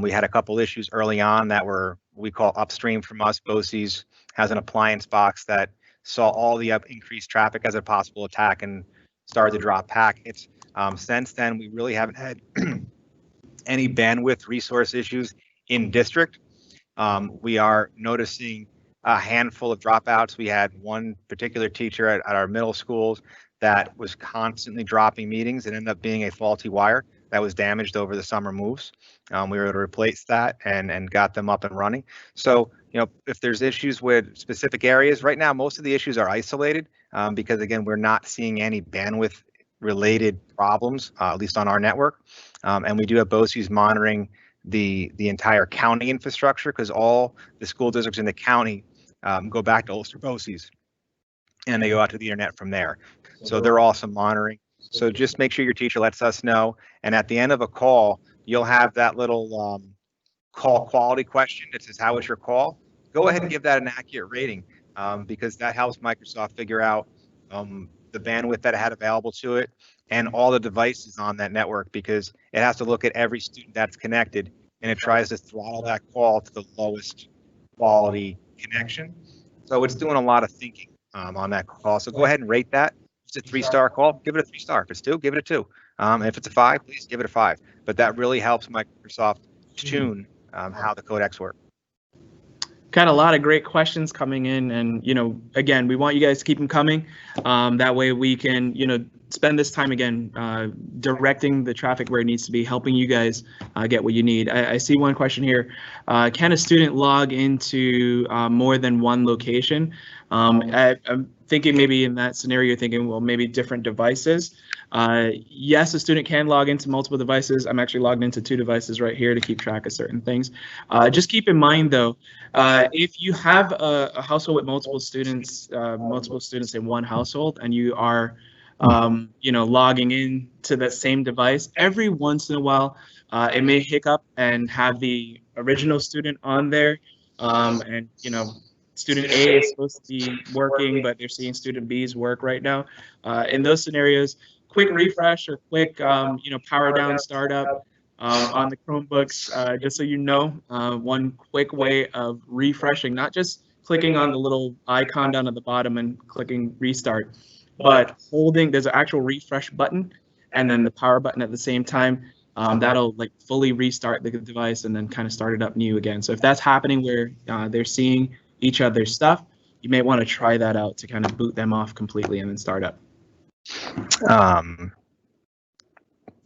We had a couple issues early on that we call upstream from us. BOCES has an appliance box that saw all the increased traffic as a possible attack and started to drop packets. Since then, we really haven't had any bandwidth resource issues in district. We are noticing a handful of dropouts. We had one particular teacher at our middle schools that was constantly dropping meetings. It ended up being a faulty wire that was damaged over the summer moves. We were able to replace that and got them up and running. So, if there's issues with specific areas, right now, most of the issues are isolated because, again, we're not seeing any bandwidth related problems, at least on our network. And we do have BOCES monitoring the entire county infrastructure, because all the school districts in the county go back to Ulster BOCES, and they go out to the internet from there. So they're also monitoring. So just make sure your teacher lets us know. And at the end of a call, you'll have that little call quality question that says, how was your call? Go ahead and give that an accurate rating, because that helps Microsoft figure out the bandwidth that it had available to it and all the devices on that network, because it has to look at every student that's connected, and it tries to throttle that call to the lowest quality connection. So it's doing a lot of thinking on that call. So go ahead and rate that. If it's a 3-star call, give it a 3-star. If it's 2, give it a 2. If it's a 5, please give it a 5. But that really helps Microsoft tune how the Codex works. Got a lot of great questions coming in, and again, we want you guys to keep them coming. That way we can spend this time again directing the traffic where it needs to be, helping you guys get what you need. I see one question here. Can a student log into more than one location? I'm thinking maybe in that scenario, you're thinking, well, maybe different devices. Yes, a student can log into multiple devices. I'm actually logged into 2 devices right here to keep track of certain things. Just keep in mind, though, if you have a household with multiple students in one household, and you are logging in to the same device, every once in a while, it may hiccup and have the original student on there, and student A is supposed to be working, but they're seeing student B's work right now. In those scenarios, quick refresh or quick power down startup on the Chromebooks, just so you know, one quick way of refreshing, not just clicking on the little icon down at the bottom and clicking restart, but holding, there's an actual refresh button and then the power button at the same time. That'll fully restart the device and then kind of start it up new again. So if that's happening where they're seeing each other's stuff, you may want to try that out to kind of boot them off completely and then start up.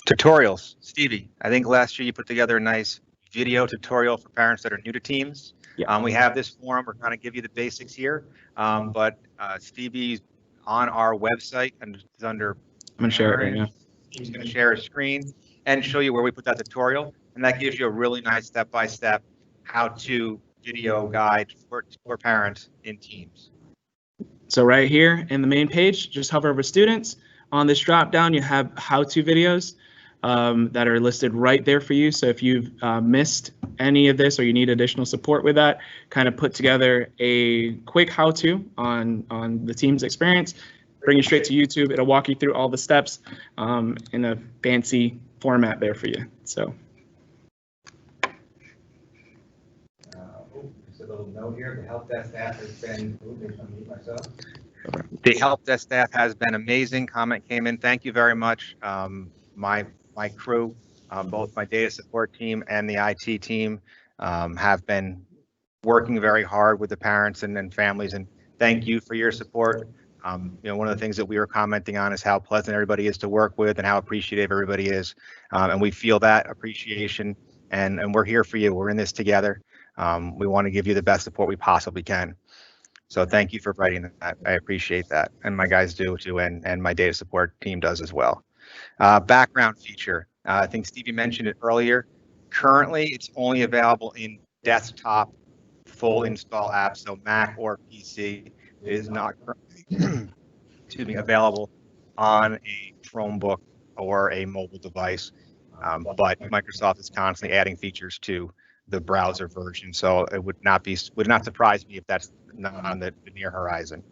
Tutorials, Stevie. I think last year you put together a nice video tutorial for parents that are new to Teams. Yeah. We have this forum. We're going to give you the basics here, but Stevie's on our website and it's under. I'm going to share it right now. He's going to share his screen and show you where we put that tutorial, and that gives you a really nice step-by-step how-to video guide for parents in Teams. So right here in the main page, just hover over students. On this drop down, you have how-to videos that are listed right there for you. So if you've missed any of this or you need additional support with that, kind of put together a quick how-to on the Teams experience, bring you straight to YouTube. It'll walk you through all the steps in a fancy format there for you. So. Just a little note here, the help desk staff has been, the help desk staff has been amazing. Comment came in. Thank you very much. My crew, both my data support team and the IT team, have been working very hard with the parents and families. And thank you for your support. One of the things that we were commenting on is how pleasant everybody is to work with and how appreciative everybody is. And we feel that appreciation, and we're here for you. We're in this together. We want to give you the best support we possibly can. So thank you for writing that. I appreciate that. And my guys do too, and my data support team does as well. Background feature. I think Stevie mentioned it earlier. Currently, it's only available in desktop full install apps, so Mac or PC. It is not available on a Chromebook or a mobile device, but Microsoft is constantly adding features to the browser version, so it would not surprise me if that's not on the near horizon.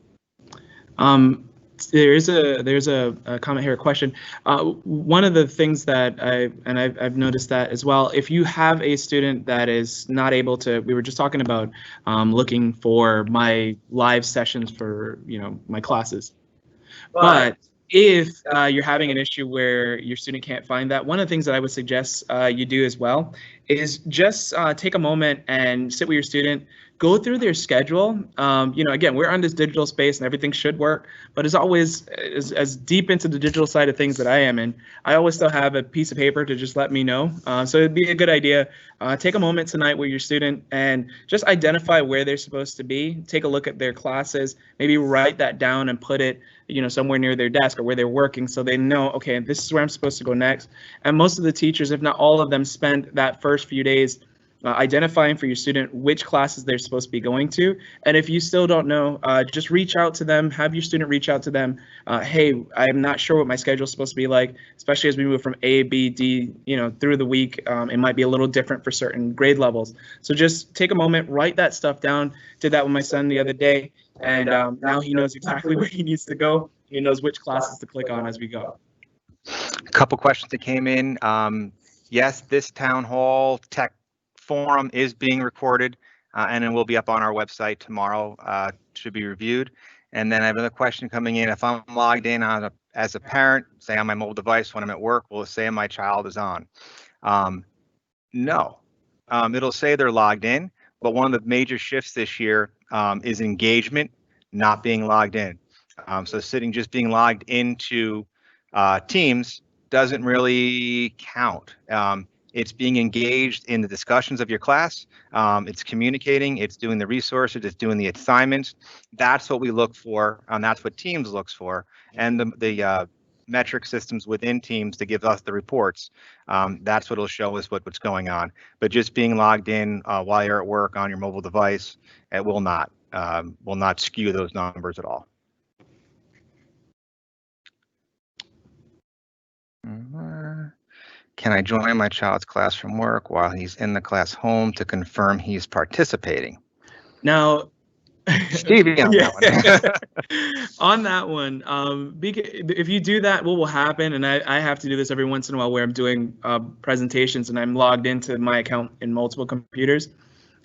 There's a comment here, a question. One of the things that I've noticed that as well, if you have a student that is not able to, we were just talking about looking for my live sessions for my classes, but if you're having an issue where your student can't find that, one of the things that I would suggest you do as well is just take a moment and sit with your student, go through their schedule. Again, we're on this digital space and everything should work, but as always, as deep into the digital side of things that I am in, I always still have a piece of paper to just let me know. So it'd be a good idea. Take a moment tonight with your student and just identify where they're supposed to be. Take a look at their classes, maybe write that down and put it, somewhere near their desk or where they're working so they know, okay, this is where I'm supposed to go next. And most of the teachers, if not all of them, spend that first few days identifying for your student which classes they're supposed to be going to. And if you still don't know, just reach out to them, have your student reach out to them. Hey, I'm not sure what my schedule is supposed to be like, especially as we move from A, B, D, through the week. It might be a little different for certain grade levels. So just take a moment, write that stuff down. Did that with my son the other day. And now he knows exactly where he needs to go. He knows which classes to click on as we go. A couple questions that came in. Yes, this town hall tech forum is being recorded and it will be up on our website tomorrow to be reviewed. And then I have another question coming in. If I'm logged in as a parent, say on my mobile device when I'm at work, will it say my child is on? No, it'll say they're logged in, but one of the major shifts this year is engagement, not being logged in. So just being logged into Teams doesn't really count. It's being engaged in the discussions of your class. It's communicating, it's doing the resources, it's doing the assignments. That's what we look for, and that's what Teams looks for. And the metric systems within Teams to give us the reports. That's what will show us what's going on. But just being logged in while you're at work on your mobile device, it will not skew those numbers at all. Can I join my child's class from work while he's in the class home to confirm he's participating? Now, Stevie, on that one. On that one, if you do that, what will happen, and I have to do this every once in a while where I'm doing presentations and I'm logged into my account in multiple computers.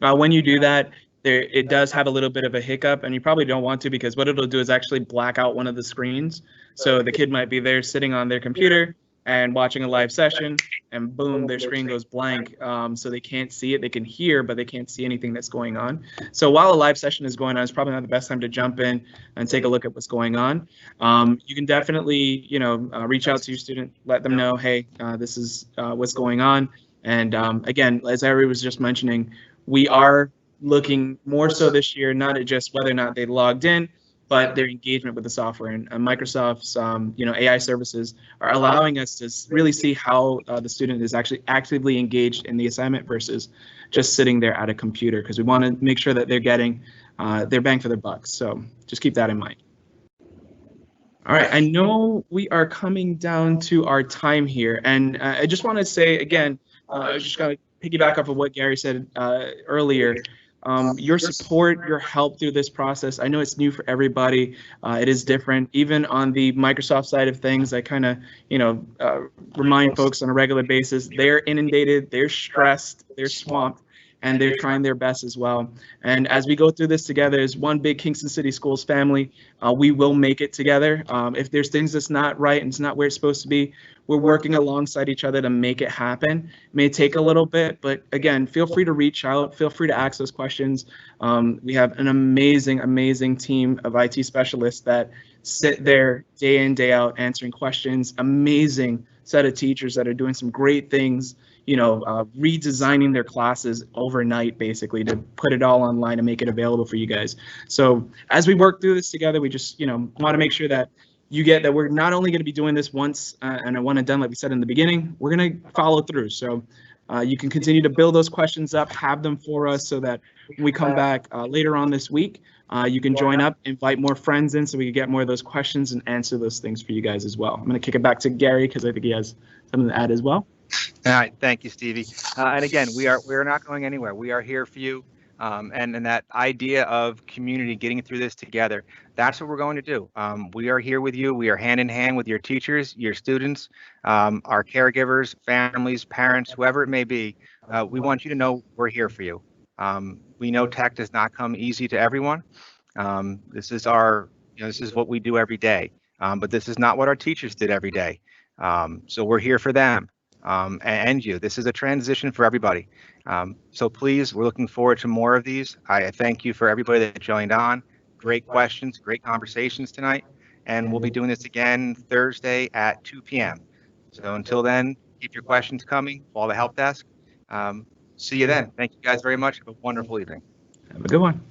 When you do that, it does have a little bit of a hiccup, and you probably don't want to, because what it'll do is actually black out one of the screens. So the kid might be there sitting on their computer and watching a live session, and boom, their screen goes blank. So they can't see it. They can hear, but they can't see anything that's going on. So while a live session is going on, it's probably not the best time to jump in and take a look at what's going on. You can definitely, reach out to your student, let them know, hey, this is what's going on. And again, as Ari was just mentioning, we are looking more so this year, not at just whether or not they logged in, but their engagement with the software. And Microsoft's AI services are allowing us to really see how the student is actually actively engaged in the assignment versus just sitting there at a computer, because we want to make sure that they're getting their bang for their buck. So just keep that in mind. All right, I know we are coming down to our time here, and I just want to say again, just going to piggyback off of what Gary said earlier. Your support, your help through this process. I know it's new for everybody. It is different. Even on the Microsoft side of things, I kind of, remind folks on a regular basis, they're inundated, they're stressed, they're swamped, and they're trying their best as well. And as we go through this together as one big Kingston City Schools family, we will make it together. If there's things that's not right and it's not where it's supposed to be, we're working alongside each other to make it happen. It may take a little bit, but again, feel free to reach out. Feel free to ask those questions. We have an amazing, amazing team of IT specialists that sit there day in, day out answering questions. Amazing set of teachers that are doing some great things, redesigning their classes overnight, basically, to put it all online and make it available for you guys. So as we work through this together, we just, want to make sure that you get that we're not only going to be doing this once and a one and done, like we said in the beginning, we're going to follow through. So you can continue to build those questions up, have them for us so that when we come back later on this week, you can join up, invite more friends in so we can get more of those questions and answer those things for you guys as well. I'm going to kick it back to Gary because I think he has something to add as well. All right, thank you, Stevie. And again, we're not going anywhere. We are here for you. And that idea of community getting through this together, that's what we're going to do. We are here with you. We are hand in hand with your teachers, your students, our caregivers, families, parents, whoever it may be. We want you to know we're here for you. We know tech does not come easy to everyone. This is this is what we do every day. But this is not what our teachers did every day. So we're here for them. and you. This is a transition for everybody. So please, we're looking forward to more of these. I thank you for everybody that joined on. Great questions, great conversations tonight. And we'll be doing this again Thursday at 2 p.m. So until then, keep your questions coming. Call the help desk. See you then. Thank you guys very much. Have a wonderful evening. Have a good one.